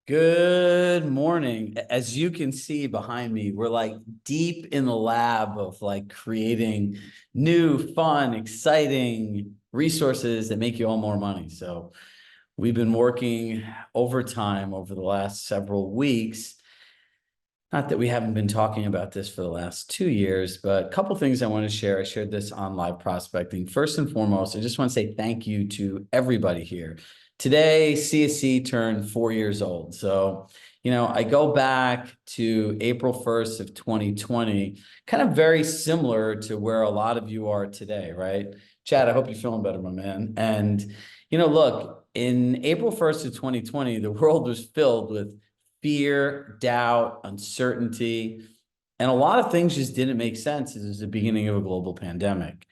Good morning. As you can see behind me, we're like deep in the lab of like creating new, fun, exciting resources that make you all more money. So we've been working overtime over the last several weeks. Not that we haven't been talking about this for the last 2 years, but a couple things I want to share. I shared this on live prospecting. First and foremost, I just want to say thank you to everybody here. Today, CSC turned 4 years old. So, I go back to April 1st of 2020, kind of very similar to where a lot of you are today, right? Chad, I hope you're feeling better, my man. And, look, in April 1st of 2020, the world was filled with fear, doubt, uncertainty, and a lot of things just didn't make sense. It was the beginning of a global pandemic.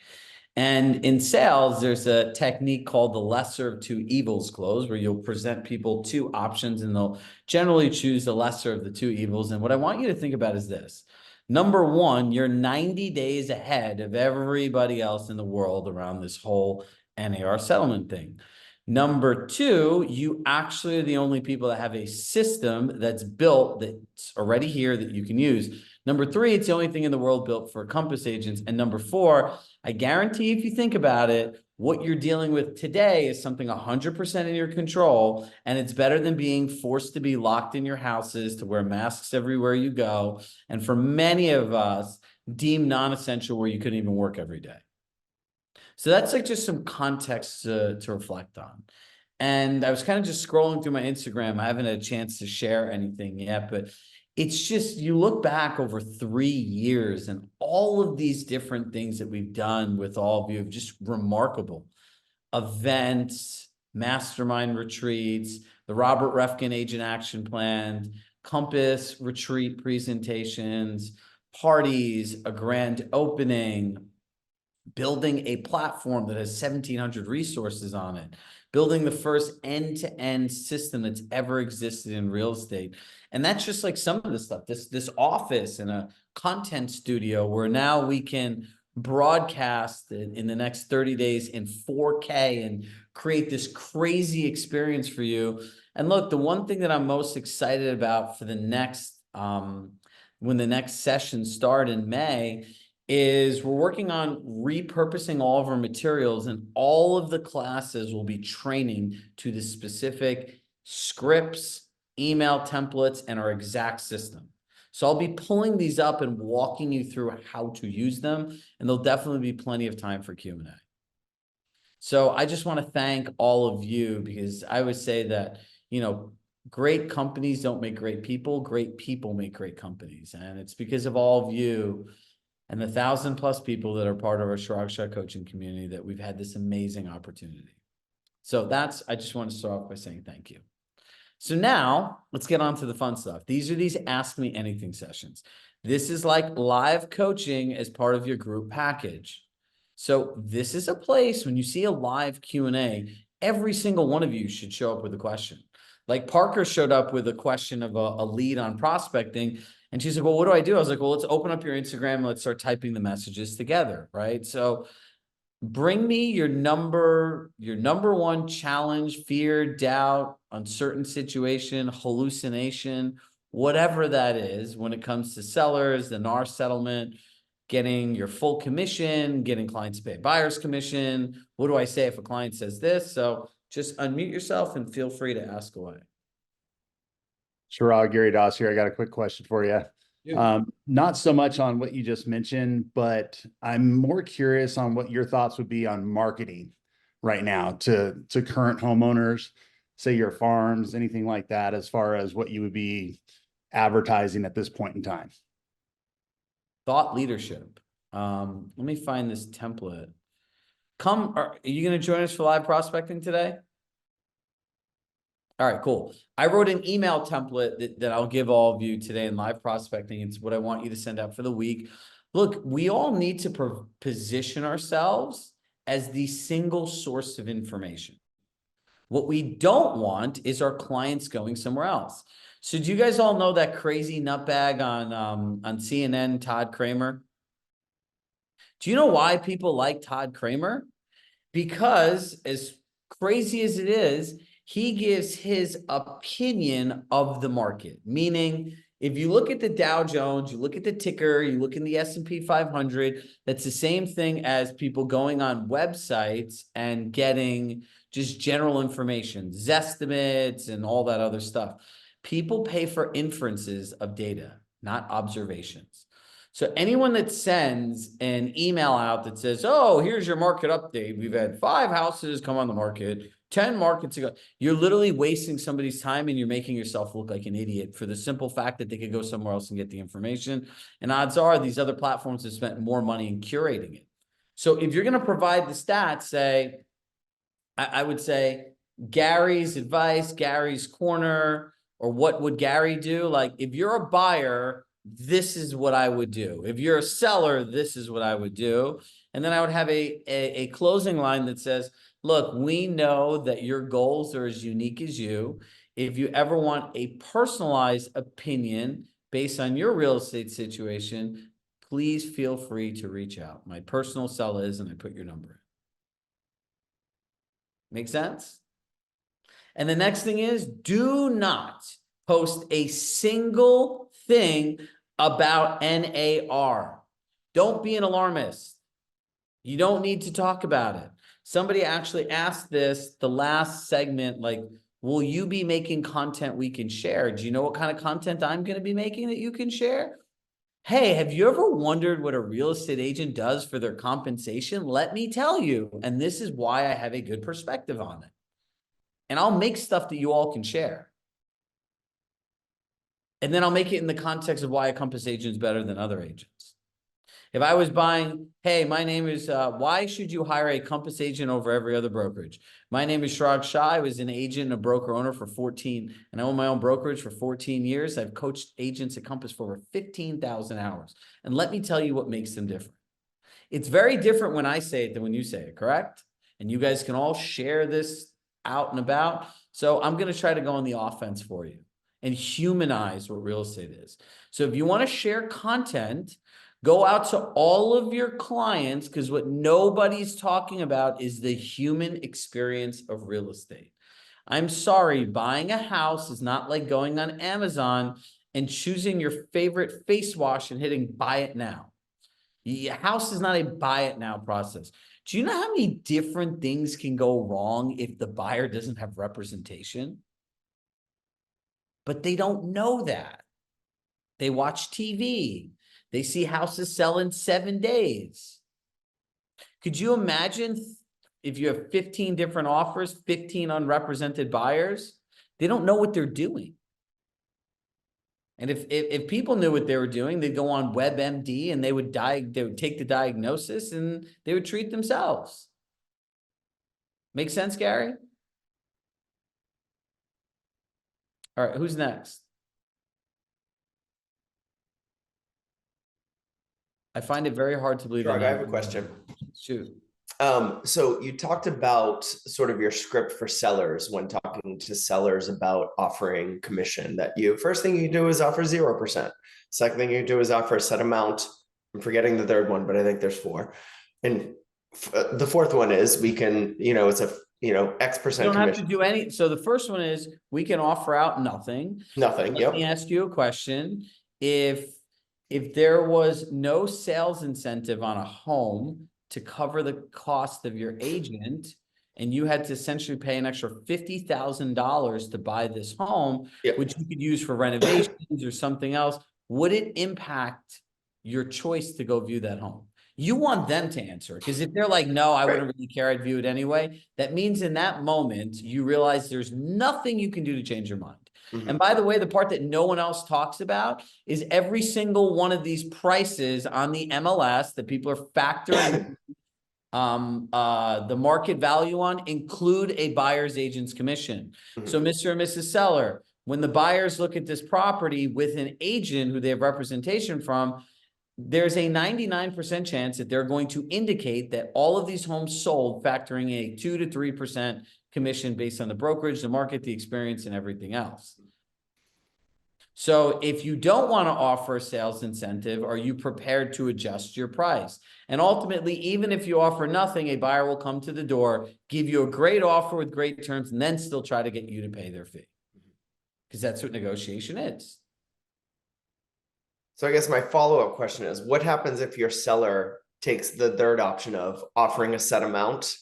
And in sales, there's a technique called the lesser of two evils close, where you'll present people two options and they'll generally choose the lesser of the two evils. And what I want you to think about is this. Number one, you're 90 days ahead of everybody else in the world around this whole NAR settlement thing. Number two, you actually are the only people that have a system that's built that's already here that you can use. Number three, it's the only thing in the world built for Compass agents. And number four, I guarantee if you think about it, what you're dealing with today is something 100% in your control, and it's better than being forced to be locked in your houses, to wear masks everywhere you go, and for many of us, deemed non-essential where you couldn't even work every day. So that's like just some context to reflect on. And I was kind of just scrolling through my Instagram. I haven't had a chance to share anything yet, but it's just, you look back over 3 years and all of these different things that we've done with all of you, just remarkable events, mastermind retreats, the Robert Refkin Agent Action Plan, Compass retreat presentations, parties, a grand opening, building a platform that has 1,700 resources on it, building the first end-to-end system that's ever existed in real estate. And that's just like some of the stuff, this office and a content studio where now we can broadcast in the next 30 days in 4K and create this crazy experience for you. And look, the one thing that I'm most excited about for the next, when the next sessions start in May, is we're working on repurposing all of our materials, and all of the classes will be training to the specific scripts, email templates, and our exact system. So I'll be pulling these up and walking you through how to use them, and there'll definitely be plenty of time for Q&A. So I just want to thank all of you, because I would say that, great companies don't make great people make great companies. And it's because of all of you and the 1,000+ people that are part of our Chirag Shah Coaching community that we've had this amazing opportunity. So I just want to start off by saying thank you. So now let's get on to the fun stuff. These are these Ask Me Anything sessions. This is like live coaching as part of your group package. So this is a place when you see a live Q&A, every single one of you should show up with a question. Like Parker showed up with a question of a lead on prospecting. And she said, well, what do I do? I was like, well, let's open up your Instagram and let's start typing the messages together, right? So bring me your number one challenge, fear, doubt, uncertain situation, hallucination, whatever that is when it comes to sellers, the NAR settlement, getting your full commission, getting clients to pay buyer's commission. What do I say if a client says this? So just unmute yourself and feel free to ask away. Chirag, Gary Doss here. I got a quick question for you. Not so much on what you just mentioned, but I'm more curious on what your thoughts would be on marketing right now to current homeowners, say your farms, anything like that, as far as what you would be advertising at this point in time. Thought leadership. Let me find this template. Are you going to join us for live prospecting today? All right, cool. I wrote an email template that I'll give all of you today in live prospecting. It's what I want you to send out for the week. Look, we all need to position ourselves as the single source of information. What we don't want is our clients going somewhere else. So do you guys all know that crazy nutbag on CNN, Todd Kramer? Do you know why people like Todd Kramer? Because as crazy as it is, he gives his opinion of the market, meaning if you look at the Dow Jones, you look at the ticker, you look in the S&P 500, that's the same thing as people going on websites and getting just general information, Zestimates and all that other stuff. People pay for inferences of data, not observations. So anyone that sends an email out that says, oh, here's your market update. We've had 5 houses come on the market, 10 markets ago. You're literally wasting somebody's time and you're making yourself look like an idiot for the simple fact that they could go somewhere else and get the information. And odds are these other platforms have spent more money in curating it. So if you're going to provide the stats, say, I would say Gary's advice, Gary's corner, or what would Gary do? Like if you're a buyer, this is what I would do. If you're a seller, this is what I would do. And then I would have a closing line that says, look, we know that your goals are as unique as you. If you ever want a personalized opinion based on your real estate situation, please feel free to reach out. My personal cell is, and I put your number in. Make sense? And the next thing is, do not post a single thing about NAR. Don't be an alarmist. You don't need to talk about it. Somebody actually asked this the last segment, like, will you be making content we can share? Do you know what kind of content I'm going to be making that you can share? Hey, have you ever wondered what a real estate agent does for their compensation? Let me tell you. And this is why I have a good perspective on it. And I'll make stuff that you all can share. And then I'll make it in the context of why a Compass agent is better than other agents. If I was buying, hey, my name is, why should you hire a Compass agent over every other brokerage? My name is Chirag Shah. I was an agent and a broker owner for 14, and I own my own brokerage for 14 years. I've coached agents at Compass for over 15,000 hours. And let me tell you what makes them different. It's very different when I say it than when you say it, correct? And you guys can all share this out and about. So I'm going to try to go on the offense for you and humanize what real estate is. So if you want to share content, go out to all of your clients, because what nobody's talking about is the human experience of real estate. I'm sorry, buying a house is not like going on Amazon and choosing your favorite face wash and hitting buy it now. Your house is not a buy it now process. Do you know how many different things can go wrong if the buyer doesn't have representation? But they don't know that. They watch TV. They see houses sell in 7 days. Could you imagine if you have 15 different offers, 15 unrepresented buyers? They don't know what they're doing. And if people knew what they were doing, they'd go on WebMD and they would take the diagnosis and they would treat themselves. Make sense, Gary? All right, who's next? I find it very hard to believe. Chirag, I have a question. Shoot. So you talked about sort of your script for sellers when talking to sellers about offering commission, that first thing you do is offer 0%. Second thing you do is offer a set amount. I'm forgetting the third one, but I think there's 4. And the fourth one is we can, it's a, X percent You don't commission. have to do any. So the first one is we can offer out nothing. Nothing. Let me ask you a question. If there was no sales incentive on a home to cover the cost of your agent, and you had to essentially pay an extra $50,000 to buy this home, which you could use for renovations or something else, would it impact your choice to go view that home? You want them to answer, because if they're like, no, I wouldn't really care, I'd view it anyway, that means in that moment, you realize there's nothing you can do to change your mind. Mm-hmm. And by the way, the part that no one else talks about is every single one of these prices on the MLS that people are factoring the market value on include a buyer's agent's commission. Mm-hmm. So Mr. and Mrs. Seller, when the buyers look at this property with an agent who they have representation from, there's a 99% chance that they're going to indicate that all of these homes sold factoring a 2 to 3% commission based on the brokerage, the market, the experience, and everything else. So if you don't want to offer a sales incentive, are you prepared to adjust your price? And ultimately, even if you offer nothing, a buyer will come to the door, give you a great offer with great terms, and then still try to get you to pay their fee. Because that's what negotiation is. So I guess my follow-up question is, what happens if your seller takes the third option of offering a set amount?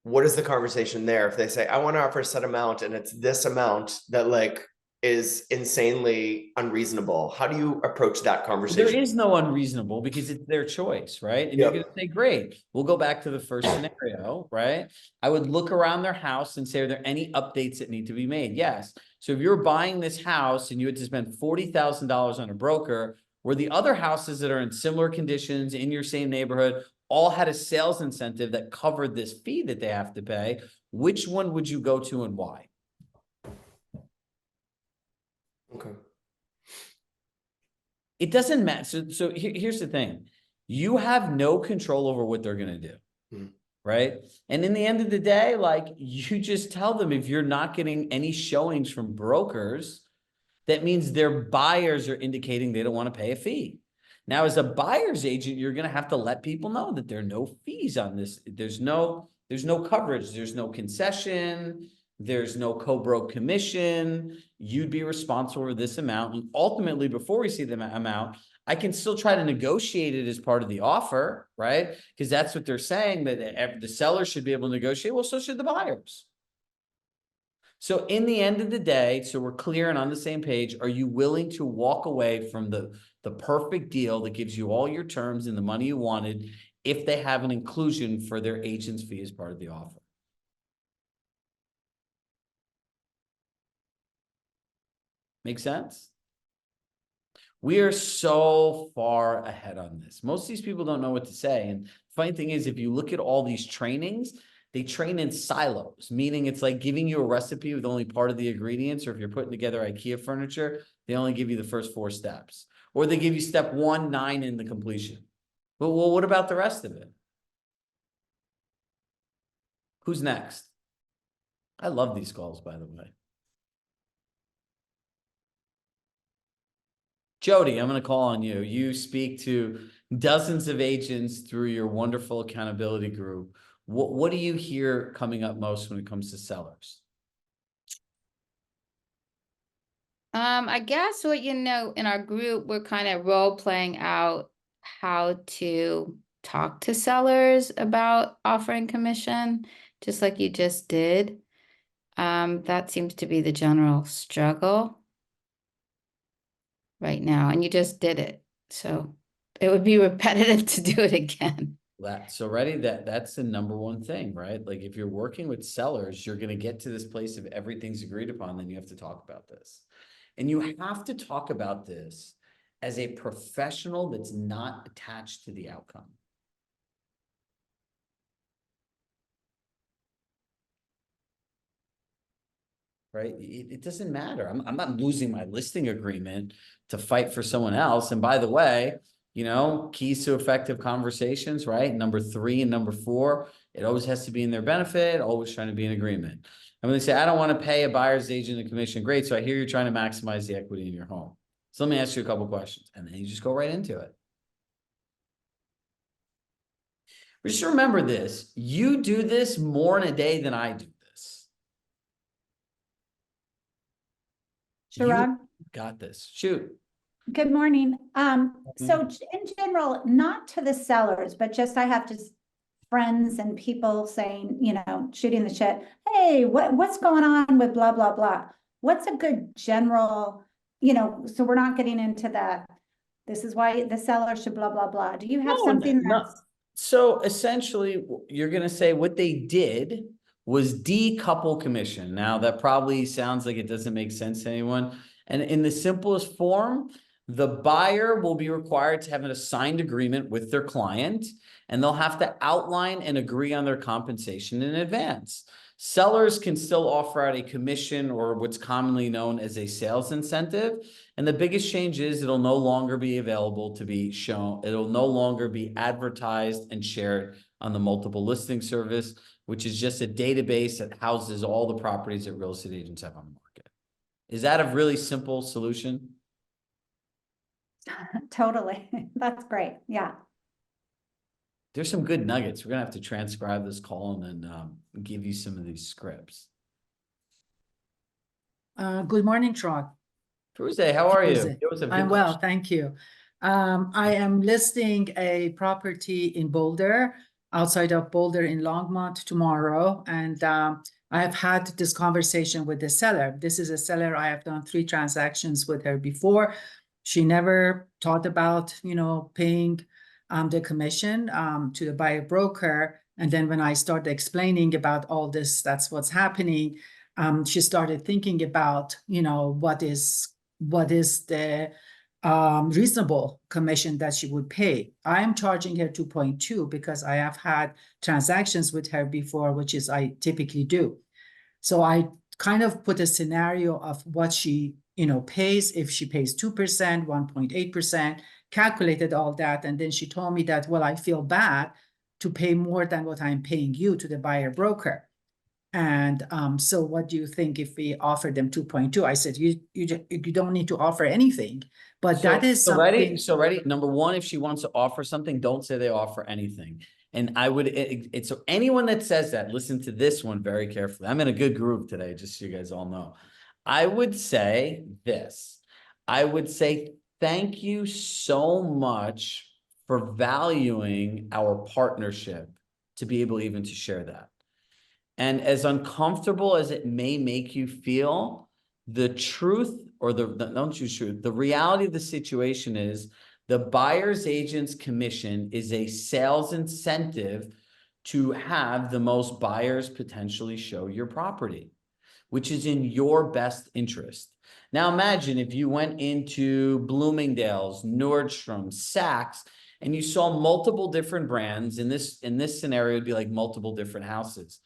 What is the conversation there if they say, I want to offer a set amount and it's this amount that like is insanely unreasonable? How do you approach that There conversation? is no unreasonable because it's their choice, right? And you're Yep. going to say, great, we'll go back to the first scenario, right? I would look around their house and say, are there any updates that need to be made? Yes. So if you're buying this house and you had to spend $40,000 on a broker, where the other houses that are in similar conditions in your same neighborhood all had a sales incentive that covered this fee that they have to pay, which one would you go to and why? Okay. It doesn't matter. So here's the thing. You have no control over what they're going to do. Mhm. Right. And in the end of the day, like you just tell them if you're not getting any showings from brokers, that means their buyers are indicating they don't want to pay a fee. Now, as a buyer's agent, you're going to have to let people know that there are no fees on this. There's no coverage. There's no concession. There's no co-broke commission. You'd be responsible for this amount. And ultimately, before we see the amount, I can still try to negotiate it as part of the offer, right? Because that's what they're saying, that the seller should be able to negotiate. Well, so should the buyers. So in the end of the day, so we're clear and on the same page, are you willing to walk away from the perfect deal that gives you all your terms and the money you wanted if they have an inclusion for their agent's fee as part of the offer? Make sense? We are so far ahead on this. Most of these people don't know what to say. And the funny thing is, if you look at all these trainings, they train in silos, meaning it's like giving you a recipe with only part of the ingredients, or if you're putting together IKEA furniture, they only give you the first 4 steps. Or they give you step 1, 9 in the completion. Well, what about the rest of it? Who's next? I love these calls, by the way. Jody, I'm going to call on you. You speak to dozens of agents through your wonderful accountability group. What do you hear coming up most when it comes to sellers? I guess what in our group, we're kind of role playing out how to talk to sellers about offering commission, just like you just did. That seems to be the general struggle right now, and you just did it. So it would be repetitive to do it again. So ready, that's the number one thing, right? Like if you're working with sellers, you're going to get to this place of everything's agreed upon, then you have to talk about this. And you have to talk about this as a professional that's not attached to the outcome. Right? It doesn't matter. I'm not losing my listing agreement to fight for someone else. And by the way, you know, keys to effective conversations, right? Number 3 and number 4, it always has to be in their benefit, always trying to be in agreement. And when they say, I don't want to pay a buyer's agent a commission, great. So I hear you're trying to maximize the equity in your home. So let me ask you a couple questions, and then you just go right into it. Just remember this, you do this more in a day than I do this. Chirag, You got this. Shoot. good morning. So in general, not to the sellers, but just I have just friends and people saying, you know, shooting the shit. Hey, what's going on with blah, blah, blah? What's a good general, you know, so we're not getting into the, this is why the seller should blah, blah, blah. Do you have something that's So essentially, you're going to say what they did was decouple commission. Now, that probably sounds like it doesn't make sense to anyone. And in the simplest form, the buyer will be required to have an assigned agreement with their client, and they'll have to outline and agree on their compensation in advance. Sellers can still offer out a commission or what's commonly known as a sales incentive. And the biggest change is it'll no longer be available to be shown. It'll no longer be advertised and shared on the multiple listing service, which is just a database that houses all the properties that real estate agents have on the market. Is that a really simple solution? Totally. That's great. Yeah. There's some good nuggets. We're gonna have to transcribe this call and give you some of these scripts. Good morning, Chirag. Tuesday, how are you? Tuesday. Give us a I'm vintage- well, thank you. I am listing a property in Boulder, outside of Boulder in Longmont tomorrow, and I have had this conversation with the seller. This is a seller, I have done 3 transactions with her before. She never thought about, paying the commission to the buyer broker. And then when I started explaining about all this, that's what's happening, she started thinking about, what is the reasonable commission that she would pay. I am charging her 2.2 because I have had transactions with her before, which is I typically do. So I kind of put a scenario of what she, pays. If she pays 2%, 1.8%, calculated all that. And then she told me that, well, I feel bad to pay more than what I'm paying you to the buyer broker. And so what do you think if we offer them 2.2? I said, you don't need to offer anything, but that is something. So ready. Number one, if she wants to offer something, don't say they offer anything. And I would, it's so anyone that says that, listen to this one very carefully. I'm in a good group today, just so you guys all know. I would say this. I would say, thank you so much for valuing our partnership to be able even to share that. And as uncomfortable as it may make you feel, the truth or the reality of the situation is the buyer's agent's commission is a sales incentive to have the most buyers potentially show your property, which is in your best interest. Now imagine if you went into Bloomingdale's, Nordstrom, Saks, and you saw multiple different brands. In this scenario, it'd be like multiple different houses.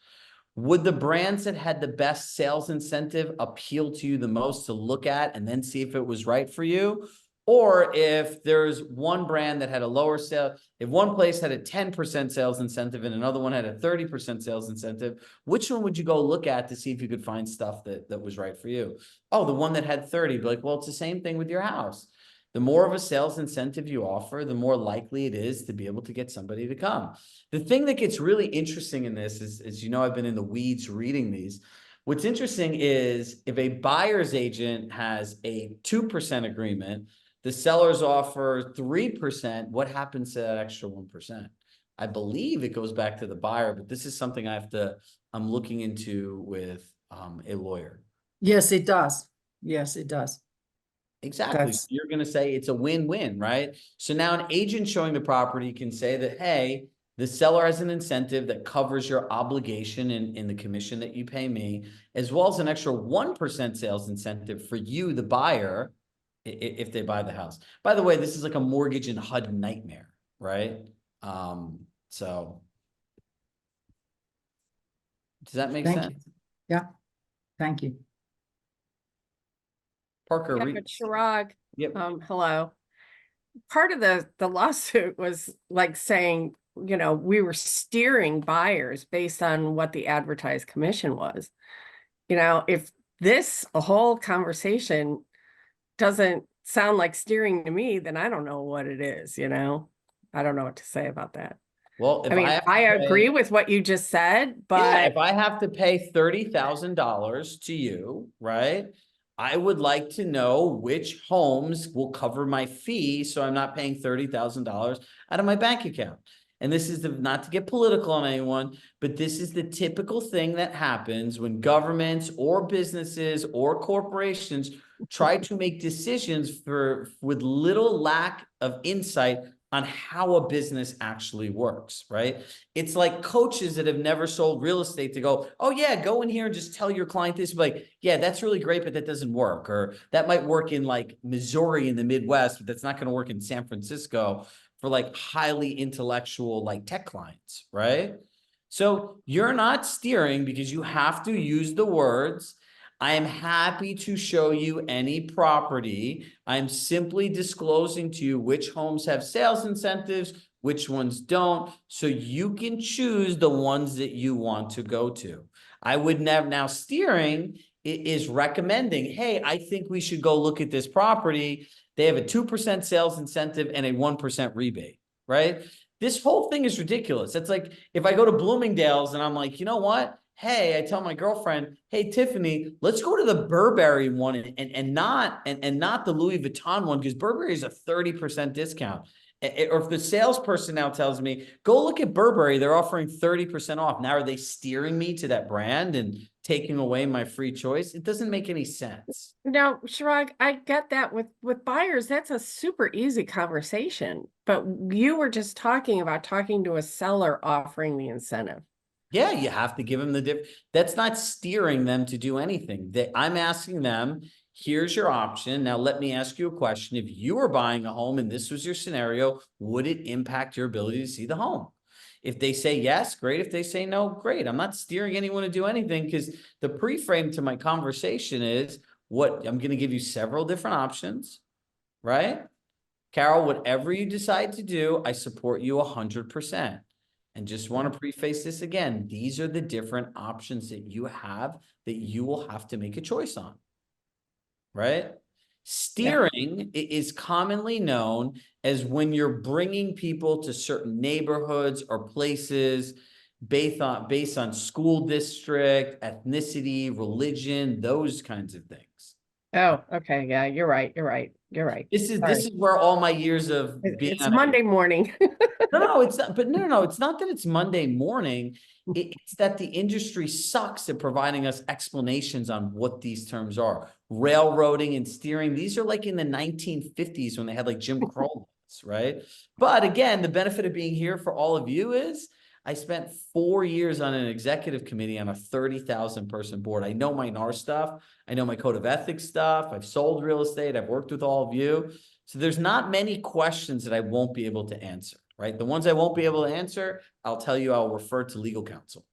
Would the brands that had the best sales incentive appeal to you the most to look at and then see if it was right for you? Or if there's one brand that had a lower sale, if one place had a 10% sales incentive and another one had a 30% sales incentive, which one would you go look at to see if you could find stuff that was right for you? Oh, the one that had 30, be like, well, it's the same thing with your house. The more of a sales incentive you offer, the more likely it is to be able to get somebody to come. The thing that gets really interesting in this is, I've been in the weeds reading these. What's interesting is if a buyer's agent has a 2% agreement, the sellers offer 3%, what happens to that extra 1%? I believe it goes back to the buyer, but this is something I'm looking into with a lawyer. Yes, it does. Yes, it does. Exactly. So you're going to say it's a win-win, right? So now an agent showing the property can say that, hey, the seller has an incentive that covers your obligation in the commission that you pay me, as well as an extra 1% sales incentive for you, the buyer, if they buy the house. By the way, this is like a mortgage and HUD nightmare, right? So does that make sense? Thank you. Yeah, thank you. Parker, Yeah, but Chirag, yep. hello. Part of the lawsuit was like saying, we were steering buyers based on what the advertised commission was. If a whole conversation doesn't sound like steering to me, then I don't know what it is, I don't know what to say about that. Well, I agree with what you just said, but yeah, if I have to pay $30,000 to you, right? I would like to know which homes will cover my fee so I'm not paying $30,000 out of my bank account. And this is not to get political on anyone, but this is the typical thing that happens when governments or businesses or corporations try to make decisions with little lack of insight on how a business actually works, right? It's like coaches that have never sold real estate to go, oh yeah, go in here and just tell your client this, like, yeah, that's really great, but that doesn't work. Or that might work in like Missouri in the Midwest, but that's not going to work in San Francisco for like highly intellectual, like tech clients, right? So you're not steering because you have to use the words. I am happy to show you any property. I'm simply disclosing to you which homes have sales incentives, which ones don't, so you can choose the ones that you want to go to. I would never, now steering is recommending, hey, I think we should go look at this property. They have a 2% sales incentive and a 1% rebate, right? This whole thing is ridiculous. It's like if I go to Bloomingdale's and I'm like, you know what? Hey, I tell my girlfriend, hey, Tiffany, let's go to the Burberry one and not the Louis Vuitton one, because Burberry is a 30% discount. Or if the salesperson now tells me, go look at Burberry, they're offering 30% off. Now, are they steering me to that brand and taking away my free choice? It doesn't make any sense. Now, Chirag, I get that with buyers, that's a super easy conversation. But you were just talking about talking to a seller offering the incentive. Yeah, you have to give them that's not steering them to do anything. I'm asking them, here's your option. Now, let me ask you a question. If you were buying a home and this was your scenario, would it impact your ability to see the home? If they say yes, great. If they say no, great. I'm not steering anyone to do anything, because the pre-frame to my conversation is what I'm going to give you several different options, right? Carol, whatever you decide to do, I support you 100%. And just want to preface this again. These are the different options that you have that you will have to make a choice on, right? Steering is commonly known as when you're bringing people to certain neighborhoods or places based on school district, ethnicity, religion, those kinds of things. Oh, okay. Yeah, you're right. You're right. You're right. This is where all my years of being It's Monday morning. No, it's not. But no, it's not that it's Monday morning. It's that the industry sucks at providing us explanations on what these terms are. Railroading and steering. These are like in the 1950s when they had like Jim Crow laws, right? But again, the benefit of being here for all of you is I spent 4 years on an executive committee on a 30,000 person board. I know my NAR stuff. I know my code of ethics stuff. I've sold real estate. I've worked with all of you. So there's not many questions that I won't be able to answer. Right? The ones I won't be able to answer, I'll tell you, I'll refer to legal counsel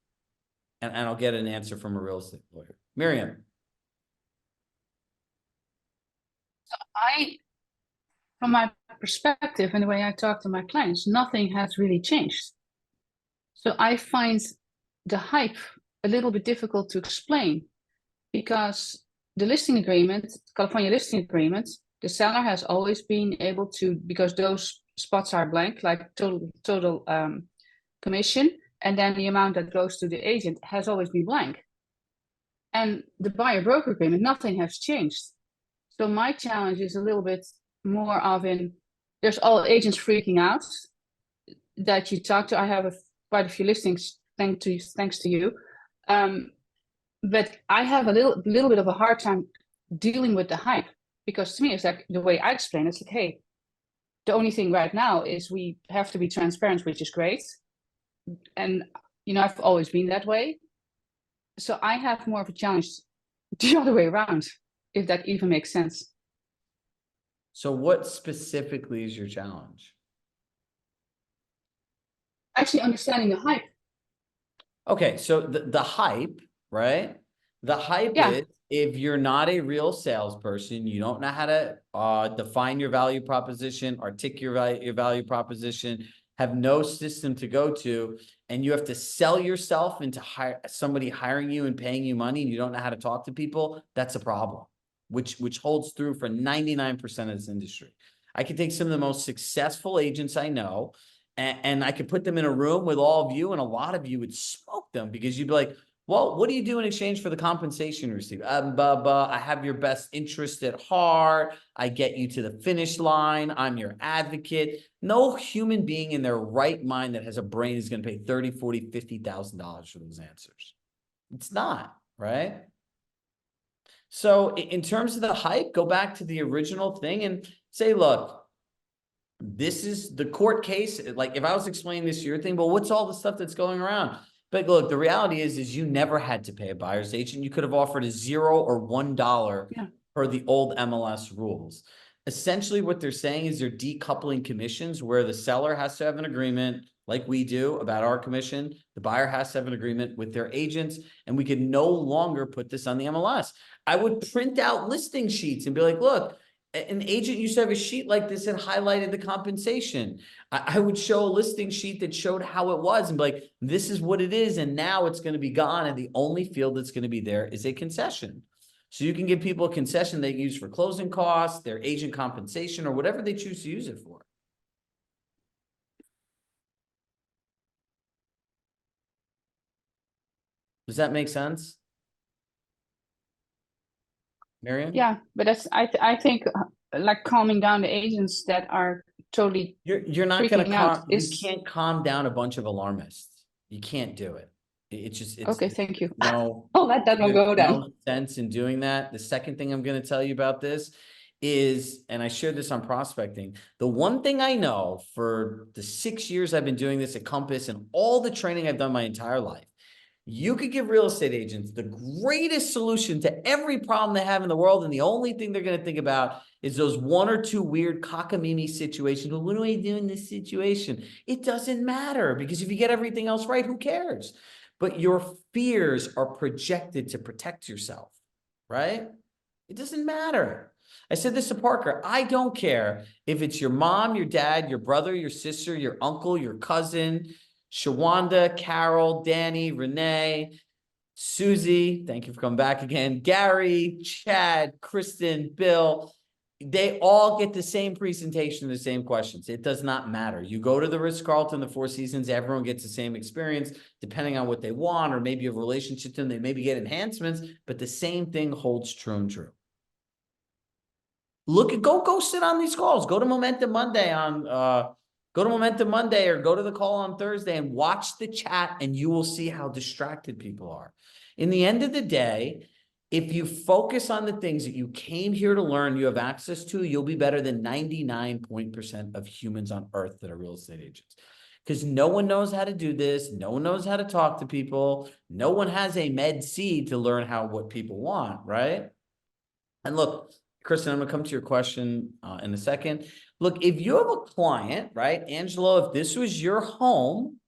and I'll get an answer from a real estate lawyer. Miriam. From my perspective and the way I talk to my clients, nothing has really changed. So I find the hype a little bit difficult to explain, because the listing agreement, California listing agreement, the seller has always been able to, because those spots are blank, like total commission, and then the amount that goes to the agent has always been blank. And the buyer broker agreement, nothing has changed. So my challenge is a little bit more of there's all agents freaking out that you talk to. I have quite a few listings thanks to you. But I have a little bit of a hard time dealing with the hype, because to me, it's like the way I explain it, it's like, hey, the only thing right now is we have to be transparent, which is great. And, I've always been that way. So I have more of a challenge the other way around, if that even makes sense. So what specifically is your challenge? Actually understanding the hype. Okay, so the hype, right? The hype is, if you're not a real salesperson, you don't know how to define your value proposition, articulate your value proposition, have no system to go to, and you have to sell yourself into somebody hiring you and paying you money, and you don't know how to talk to people, that's a problem, which holds through for 99% of this industry. I can take some of the most successful agents I know, and I could put them in a room with all of you, and a lot of you would smoke them, because you'd be like, well, what do you do in exchange for the compensation you receive? I have your best interest at heart. I get you to the finish line. I'm your advocate. No human being in their right mind that has a brain is going to pay $30,000, $40,000, $50,000 for those answers. It's not, right? So in terms of the hype, go back to the original thing and say, look, this is the court case. Like if I was explaining this to your thing, well, what's all the stuff that's going around? But look, the reality is you never had to pay a buyer's agent. You could have offered a $0 or $1 per the old MLS rules. Essentially what they're saying is they're decoupling commissions, where the seller has to have an agreement like we do about our commission. The buyer has to have an agreement with their agents, and we could no longer put this on the MLS. I would print out listing sheets and be like, look, an agent used to have a sheet like this that highlighted the compensation. I would show a listing sheet that showed how it was and be like, this is what it is. And now it's going to be gone. And the only field that's going to be there is a concession. So you can give people a concession they can use for closing costs, their agent compensation, or whatever they choose to use it for. Does that make sense? Marion? Yeah, but that's I think like calming down the agents that are totally You're not gonna freaking out calm, you is can't calm down a bunch of alarmists. You can't do it. It's just, okay. Thank you. no, I'll let that one there's go then. no sense in doing that. The second thing I'm gonna tell you about this is, and I shared this on prospecting, the one thing I know for the 6 years I've been doing this at Compass and all the training I've done my entire life, you could give real estate agents the greatest solution to every problem they have in the world, and the only thing they're going to think about is those one or two weird cockamamie situations. Well, what do I do in this situation? It doesn't matter, because if you get everything else right, who cares? But your fears are projected to protect yourself, right? It doesn't matter. I said this to Parker. I don't care if it's your mom, your dad, your brother, your sister, your uncle, your cousin, Shawanda, Carol, Danny, Renee, Susie, thank you for coming back again, Gary, Chad, Kristen, Bill. They all get the same presentation, the same questions. It does not matter. You go to the Ritz-Carlton, the Four Seasons, everyone gets the same experience, depending on what they want, or maybe a relationship to them, they maybe get enhancements, but the same thing holds true and true. Look at, go sit on these calls. Go to Momentum Monday or go to the call on Thursday and watch the chat, and you will see how distracted people are. In the end of the day, if you focus on the things that you came here to learn, you have access to, you'll be better than 99% of humans on earth that are real estate agents. Because no one knows how to do this. No one knows how to talk to people. No one has a med C to learn what people want, right? And look, Kristen, I'm going to come to your question in a second. Look, if you have a client, right, Angelo, if this was your home,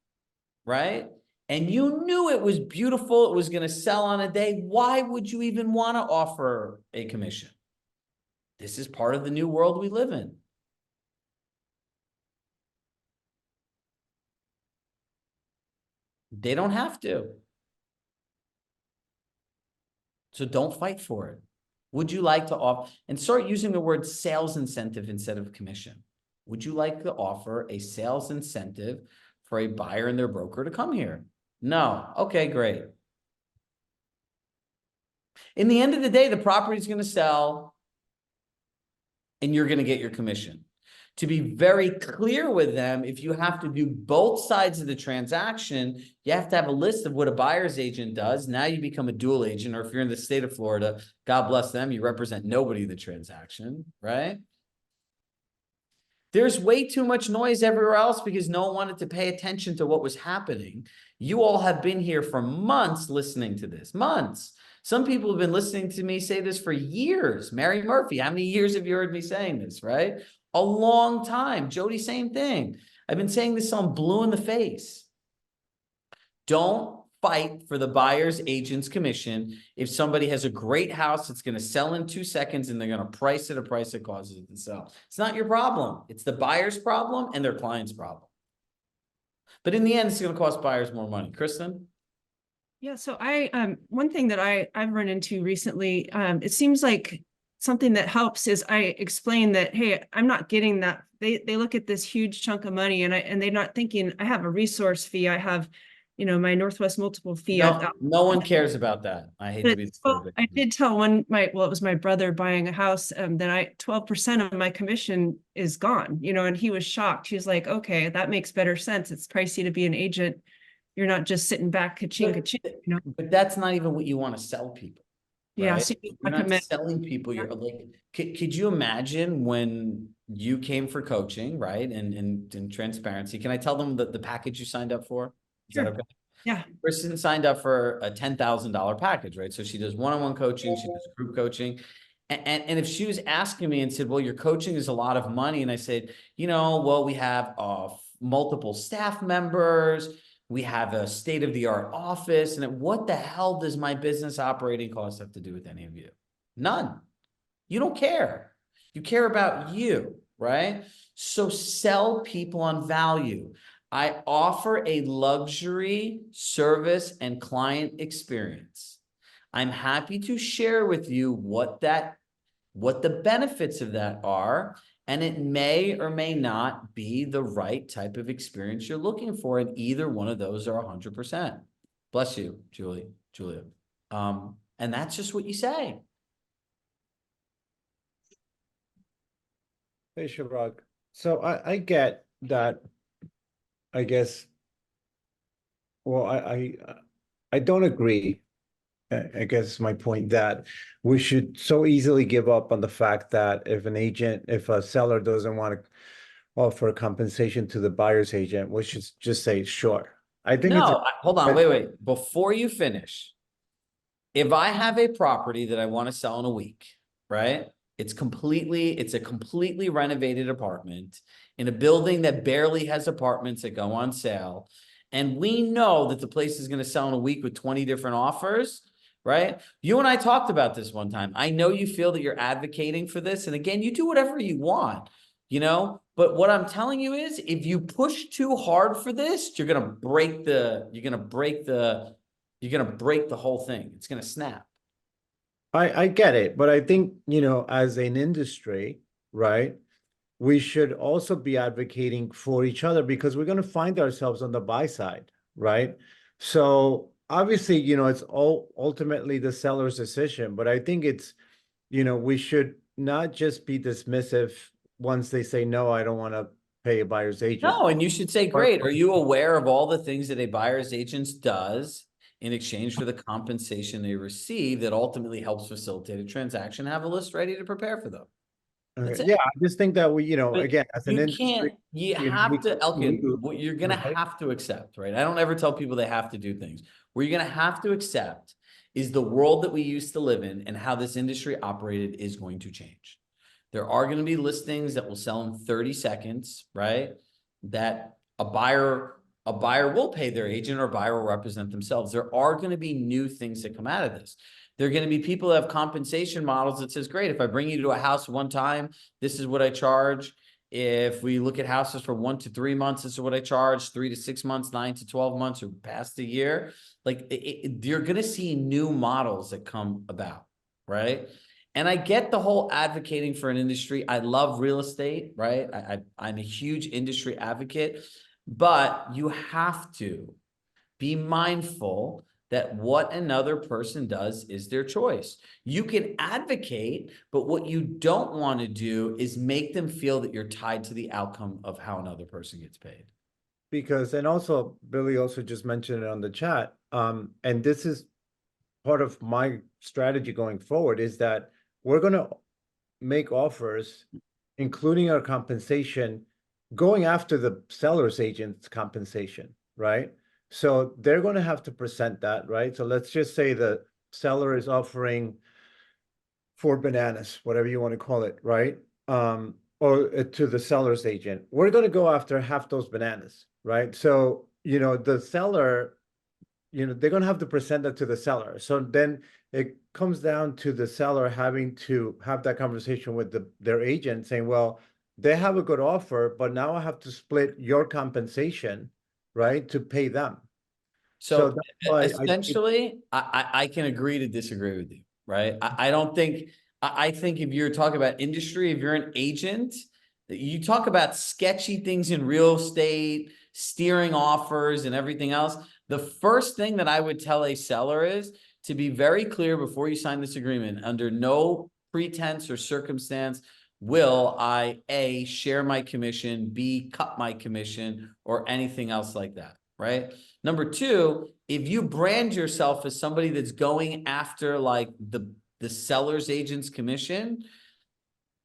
right, and you knew it was beautiful, it was going to sell on a day, why would you even want to offer a commission? This is part of the new world we live in. They don't have to. So don't fight for it. Would you like to offer, and start using the word sales incentive instead of commission? Would you like to offer a sales incentive for a buyer and their broker to come here? No. Okay, great. In the end of the day, the property is going to sell and you're going to get your commission. To be very clear with them, if you have to do both sides of the transaction, you have to have a list of what a buyer's agent does. Now you become a dual agent, or if you're in the state of Florida, God bless them, you represent nobody in the transaction, right? There's way too much noise everywhere else because no one wanted to pay attention to what was happening. You all have been here for months listening to this, months. Some people have been listening to me say this for years. Mary Murphy, how many years have you heard me saying this, right? A long time. Jody, same thing. I've been saying this till I'm blue in the face. Don't fight for the buyer's agent's commission. If somebody has a great house, it's going to sell in 2 seconds and they're going to price it a price that causes it to sell. It's not your problem. It's the buyer's problem and their client's problem. But in the end, it's going to cost buyers more money. Kristen? Yeah, so one thing that I've run into recently, it seems like something that helps is I explain that, hey, I'm not getting that. They look at this huge chunk of money and they're not thinking I have a resource fee. I have, my Northwest multiple fee. No one cares about that. I hate to be the I did tell it was my brother buying a house, that 12% of my commission is gone, and he was shocked. He was like, okay, that makes better sense. It's pricey to be an agent. You're not just sitting back ka-ching, ka-ching, But that's not even what you want to sell people. Yeah, right? so You're not selling people. You're like, could you imagine when you came for coaching, right? And transparency. Can I tell them the package you signed up for? Is that okay? Yeah. Kristen signed up for a $10,000 package, right? So she does one-on-one coaching, she does group coaching. And if she was asking me and said, well, your coaching is a lot of money. And I said, well, we have multiple staff members. We have a state-of-the-art office. And what the hell does my business operating costs have to do with any of you? None. You don't care. You care about you, right? So sell people on value. I offer a luxury service and client experience. I'm happy to share with you what the benefits of that are. And it may or may not be the right type of experience you're looking for. And either one of those are 100%. Bless you, Julia. And that's just what you say. Hey, Chirag. So I get that, I guess, well, I don't agree. I guess my point that we should so easily give up on the fact that if a seller doesn't want to offer compensation to the buyer's agent, we should just say, sure. I think No, hold on, wait. Before you finish, if I have a property that I want to sell in a week, right? It's a completely renovated apartment in a building that barely has apartments that go on sale. And we know that the place is going to sell in a week with 20 different offers, right? You and I talked about this one time. I know you feel that you're advocating for this. And again, you do whatever you want, but what I'm telling you is if you push too hard for this, you're going to break the whole thing. It's going to snap. I get it, but I think, as an industry, right, we should also be advocating for each other because we're going to find ourselves on the buy side, right? So obviously, it's all ultimately the seller's decision, but I think it's, we should not just be dismissive once they say, no, I don't want to pay a buyer's agent. No, and you should say, great. Are you aware of all the things that a buyer's agent does in exchange for the compensation they receive that ultimately helps facilitate a transaction? Have a list ready to prepare for them. Okay. Yeah, I just think that we, But again, as an industry, have to, Elkin, what you're going to right? have to accept, right? I don't ever tell people they have to do things. What you're going to have to accept is the world that we used to live in and how this industry operated is going to change. There are going to be listings that will sell in 30 seconds, right? That a buyer will pay their agent or a buyer will represent themselves. There are going to be new things that come out of this. There are going to be people that have compensation models that says, great, if I bring you to a house one time, this is what I charge. If we look at houses for 1 to 3 months, this is what I charge, 3 to 6 months, 9 to 12 months, or past a year. Like you're going to see new models that come about, right? And I get the whole advocating for an industry. I love real estate, right? I'm a huge industry advocate, but you have to be mindful that what another person does is their choice. You can advocate, but what you don't want to do is make them feel that you're tied to the outcome of how another person gets paid. Because, and also Billy also just mentioned it on the chat. And this is part of my strategy going forward is that we're going to make offers, including our compensation, going after the seller's agent's compensation, right? So they're going to have to present that, right? So let's just say the seller is offering 4 bananas, whatever you want to call it, right? Or to the seller's agent. We're going to go after half those bananas, right? So, the seller, they're going to have to present that to the seller. So then it comes down to the seller having to have that conversation with their agent saying, well, they have a good offer, but now I have to split your compensation, right, to pay them. So that's why essentially, I can agree to disagree with you, right? I think if you're talking about industry, if you're an agent, you talk about sketchy things in real estate, steering offers and everything else. The first thing that I would tell a seller is to be very clear before you sign this agreement, under no pretense or circumstance will I, A, share my commission, B, cut my commission, or anything else like that, right? Number two, if you brand yourself as somebody that's going after like the seller's agent's commission,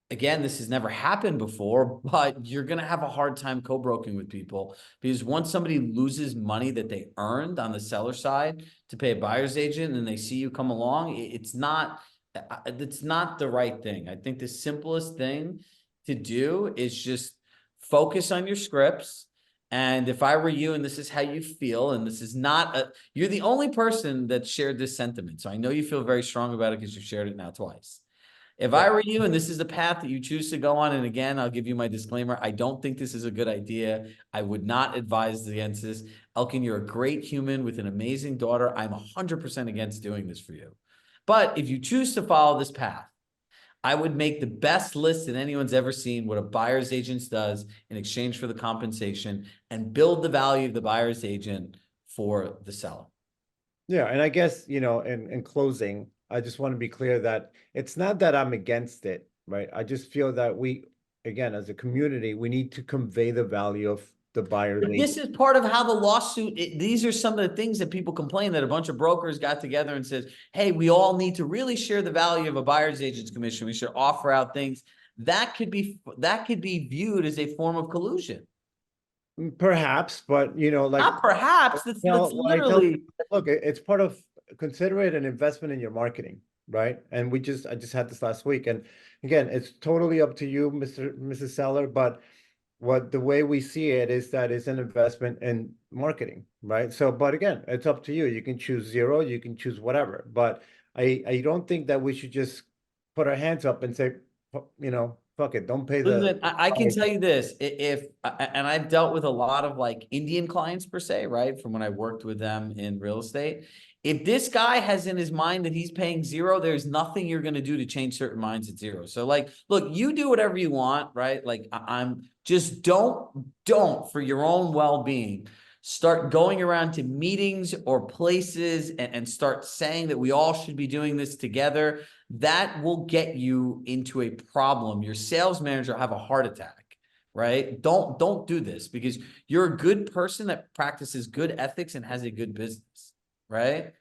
again, this has never happened before, but you're going to have a hard time co-broking with people because once somebody loses money that they earned on the seller side to pay a buyer's agent and they see you come along, it's not the right thing. I think the simplest thing to do is just focus on your scripts. And if I were you, and this is how you feel, and this is not you're the only person that shared this sentiment. So I know you feel very strong about it because you've shared it now twice. If I were you and this is the path that you choose to go on, and again, I'll give you my disclaimer, I don't think this is a good idea. I would not advise against this. Elkin, you're a great human with an amazing daughter. I'm 100% against doing this for you. But if you choose to follow this path, I would make the best list that anyone's ever seen, what a buyer's agent does in exchange for the compensation, and build the value of the buyer's agent for the seller. Yeah, and I guess, in closing, I just want to be clear that it's not that I'm against it, right? I just feel that we, again, as a community, we need to convey the value of the buyer's But this agent. is part of how the lawsuit, these are some of the things that people complain that a bunch of brokers got together and says, hey, we all need to really share the value of a buyer's agent's commission. We should offer out things that could be viewed as a form of collusion. Perhaps, but like, Not perhaps, that's what I tell literally. people, look, it's part of, consider it an investment in your marketing, right? And I just had this last week, and again, it's totally up to you, Mrs. Seller, but the way we see it is that it's an investment in marketing, right? So, but again, it's up to you. You can choose 0, you can choose whatever, but I don't think that we should just put our hands up and say, fuck it, don't pay the. Listen, I can tell you this, and I've dealt with a lot of like Indian clients per se, right? From when I worked with them in real estate. If this guy has in his mind that he's paying 0, there's nothing you're going to do to change certain minds at 0. So like, look, you do whatever you want, right? Like I'm just don't for your own well-being, start going around to meetings or places and start saying that we all should be doing this together. That will get you into a problem. Your sales manager will have a heart attack, right? Don't do this because you're a good person that practices good ethics and has a good business, right?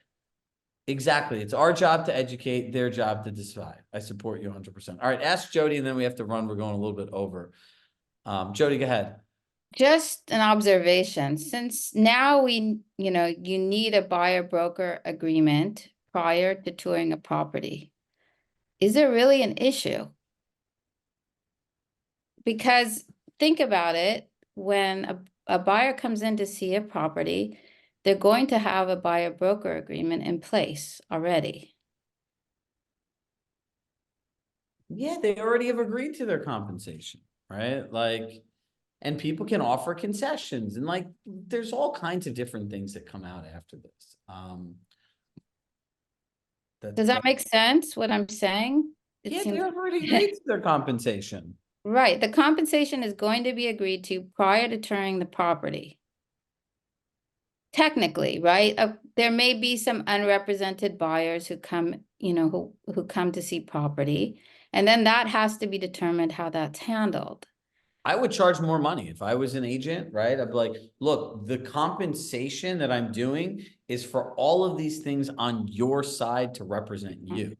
Exactly. It's our job to educate, their job to decide. I support you 100%. All right, ask Jody and then we have to run. We're going a little bit over. Jody, go ahead. Just an observation, since now you need a buyer broker agreement prior to touring a property. Is there really an issue? Because think about it, when a buyer comes in to see a property, they're going to have a buyer broker agreement in place already. Yeah, they already have agreed to their compensation, right? Like, and people can offer concessions and like, there's all kinds of different things that come out after this. Does that make sense, what I'm saying? Yeah, they already agreed to their compensation. Right, the compensation is going to be agreed to prior to touring the property. Technically, right? There may be some unrepresented buyers who come, who come to see property, and then that has to be determined how that's handled. I would charge more money if I was an agent, right? I'd be like, look, the compensation that I'm doing is for all of these things on your side to represent you.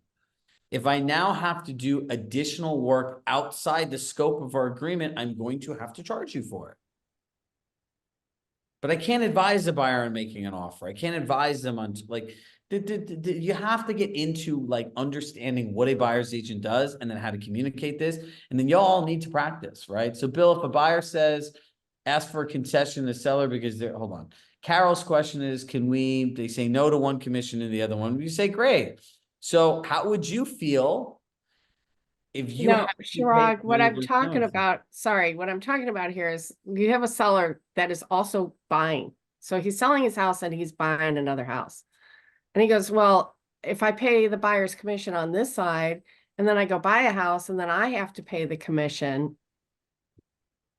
If I now have to do additional work outside the scope of our agreement, I'm going to have to charge you for it. But I can't advise the buyer on making an offer. I can't advise them on like, you have to get into like understanding what a buyer's agent does and then how to communicate this. And then y'all need to practice, right? So Bill, if a buyer says, ask for a concession to the seller because they're, hold on. Carol's question is, they say no to one commission and the other one? You say, great. So how would you feel if you No, Chirag, what I'm talking about here is you have a seller that is also buying. So he's selling his house and he's buying another house. And he goes, well, if I pay the buyer's commission on this side, and then I go buy a house and then I have to pay the commission.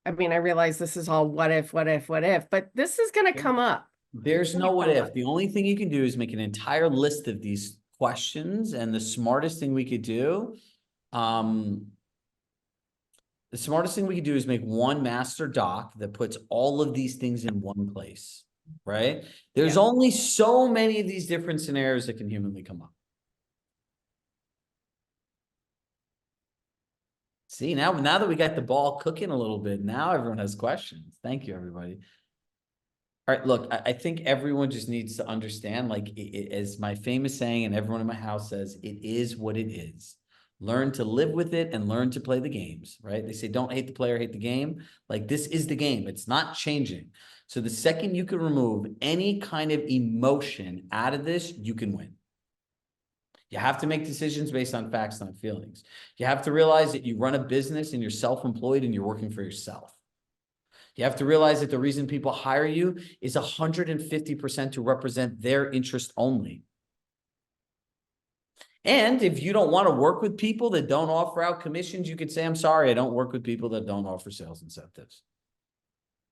I mean, I realize this is all what if, but this is going to come up. There's no what if. The only thing you can do is make an entire list of these questions, and the smartest thing we could do, is make one master doc that puts all of these things in one place, right? There's only so many of these different scenarios that can humanly come up. See, now that we got the ball cooking a little bit, now everyone has questions. Thank you, everybody. All right, look, I think everyone just needs to understand, like, as my famous saying, and everyone in my house says, it is what it is. Learn to live with it and learn to play the games, right? They say, don't hate the player, hate the game. Like, this is the game. It's not changing. So the second you can remove any kind of emotion out of this, you can win. You have to make decisions based on facts, not feelings. You have to realize that you run a business and you're self-employed and you're working for yourself. You have to realize that the reason people hire you is 150% to represent their interest only. And if you don't want to work with people that don't offer out commissions, you could say, I'm sorry, I don't work with people that don't offer sales incentives.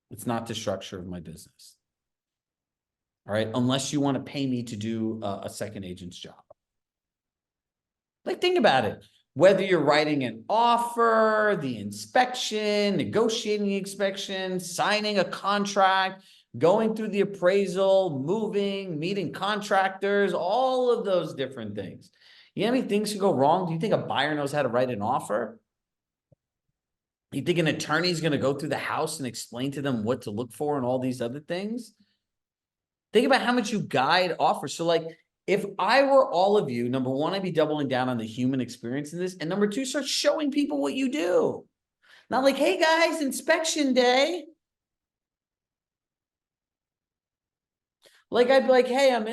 It's not the structure of my business. All right. Unless you want to pay me to do a second agent's job. Like, think about it. Whether you're writing an offer, the inspection, negotiating the inspection, signing a contract, going through the appraisal, moving, meeting contractors, all of those different things. You know how many things could go wrong? Do you think a buyer knows how to write an offer? You think an attorney is going to go through the house and explain to them what to look for and all these other things? Think about how much you guide offers. So like, if I were all of you, number one, I'd be doubling down on the human experience in this. And number two, start showing people what you do. Not like, hey guys, inspection day. Like, I'd be like, hey, I'm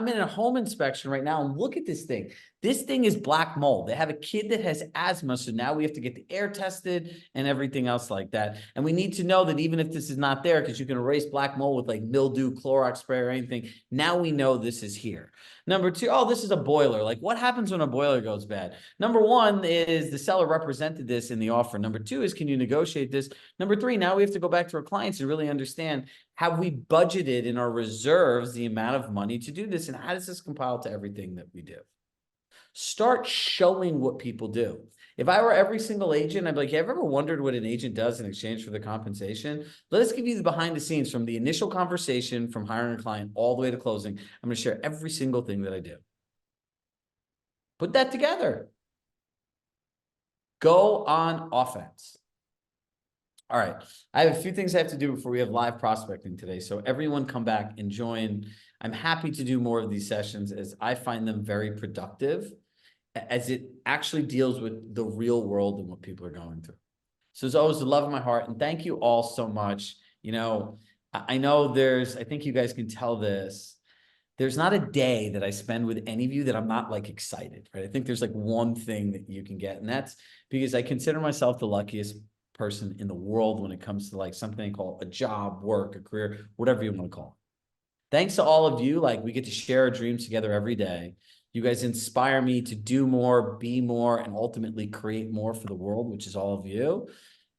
in a home inspection right now, and look at this thing. This thing is black mold. They have a kid that has asthma, so now we have to get the air tested and everything else like that. And we need to know that even if this is not there, because you can erase black mold with like mildew, Clorox spray, or anything, now we know this is here. Number two, oh, this is a boiler. Like, what happens when a boiler goes bad? Number one is the seller represented this in the offer. Number two is, can you negotiate this? Number three, now we have to go back to our clients and really understand, have we budgeted in our reserves the amount of money to do this? And how does this compile to everything that we do? Start showing what people do. If I were every single agent, I'd be like, have you ever wondered what an agent does in exchange for the compensation? Let us give you the behind the scenes from the initial conversation, from hiring a client all the way to closing. I'm going to share every single thing that I do. Put that together. Go on offense. All right. I have a few things I have to do before we have live prospecting today. So everyone come back and join. I'm happy to do more of these sessions as I find them very productive, as it actually deals with the real world and what people are going through. So it's always the love of my heart. And thank you all so much. You know, I know I think you guys can tell this. There's not a day that I spend with any of you that I'm not like excited, right? I think there's like one thing that you can get, and that's because I consider myself the luckiest person in the world when it comes to like something called a job, work, a career, whatever you want to call it. Thanks to all of you. Like, we get to share our dreams together every day. You guys inspire me to do more, be more, and ultimately create more for the world, which is all of you.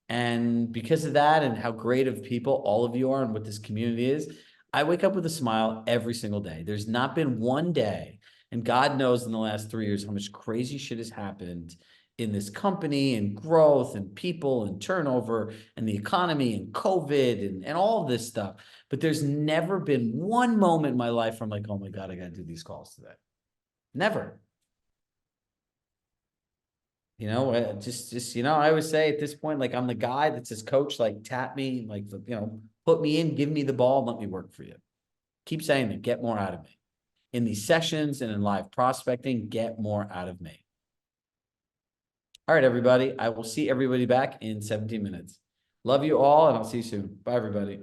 And because of that and how great of people all of you are and what this community is, I wake up with a smile every single day. There's not been one day, and God knows in the last 3 years how much crazy shit has happened in this company, and growth and people and turnover and the economy and COVID and all of this stuff. But there's never been one moment in my life where I'm like, oh my God, I got to do these calls today. Never. You know, just, you know, I always say at this point, like, I'm the guy that says, coach, like, tap me, like, you know, put me in, give me the ball, and let me work for you. Keep saying that, get more out of me. In these sessions and in live prospecting, get more out of me. All right, everybody. I will see everybody back in 17 minutes. Love you all, and I'll see you soon. Bye, everybody.